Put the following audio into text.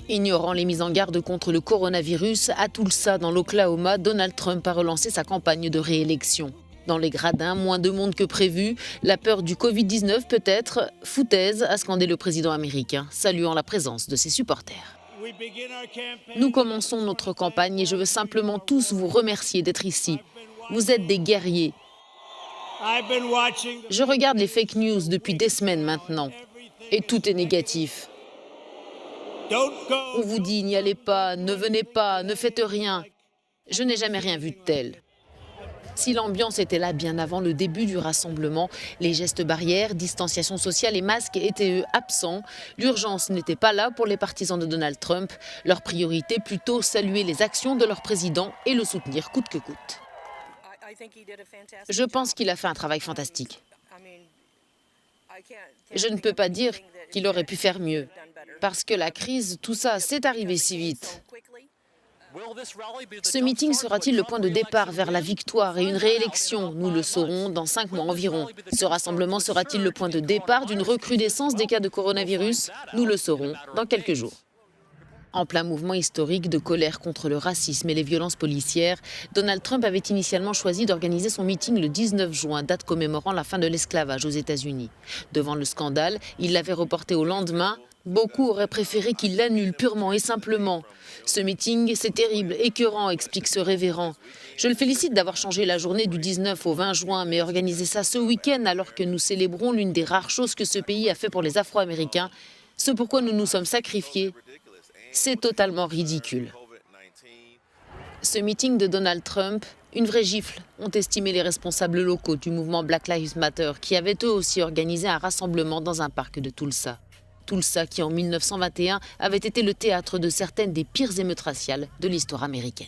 Ignorant les mises en garde contre le coronavirus, à Tulsa, dans l'Oklahoma, Donald Trump a relancé sa campagne de réélection. Dans les gradins, moins de monde que prévu, la peur du Covid-19 peut-être, foutaise, a scandé le président américain, saluant la présence de ses supporters. Nous commençons notre campagne et je veux simplement tous vous remercier d'être ici. Vous êtes des guerriers. Je regarde les fake news depuis des semaines maintenant et tout est négatif. On vous dit n'y allez pas, ne venez pas, ne faites rien. Je n'ai jamais rien vu de tel. Si l'ambiance était là bien avant le début du rassemblement, les gestes barrières, distanciation sociale et masques étaient eux absents. L'urgence n'était pas là pour les partisans de Donald Trump. Leur priorité plutôt saluer les actions de leur président et le soutenir coûte que coûte. Je pense qu'il a fait un travail fantastique. Je ne peux pas dire qu'il aurait pu faire mieux. Parce que la crise, tout ça, c'est arrivé si vite. Ce meeting sera-t-il le point de départ vers la victoire et une réélection? Nous le saurons dans 5 mois environ. Ce rassemblement sera-t-il le point de départ d'une recrudescence des cas de coronavirus? Nous le saurons dans quelques jours. En plein mouvement historique de colère contre le racisme et les violences policières, Donald Trump avait initialement choisi d'organiser son meeting le 19 juin, date commémorant la fin de l'esclavage aux États-Unis. Devant le scandale, il l'avait reporté au lendemain. Beaucoup auraient préféré qu'il l'annule purement et simplement. Ce meeting, c'est terrible, écœurant, explique ce révérend. Je le félicite d'avoir changé la journée du 19 au 20 juin, mais organiser ça ce week-end alors que nous célébrons l'une des rares choses que ce pays a fait pour les Afro-Américains, ce pourquoi nous nous sommes sacrifiés, c'est totalement ridicule. Ce meeting de Donald Trump, une vraie gifle, ont estimé les responsables locaux du mouvement Black Lives Matter qui avaient eux aussi organisé un rassemblement dans un parc de Tulsa. Tulsa qui en 1921 avait été le théâtre de certaines des pires émeutes raciales de l'histoire américaine.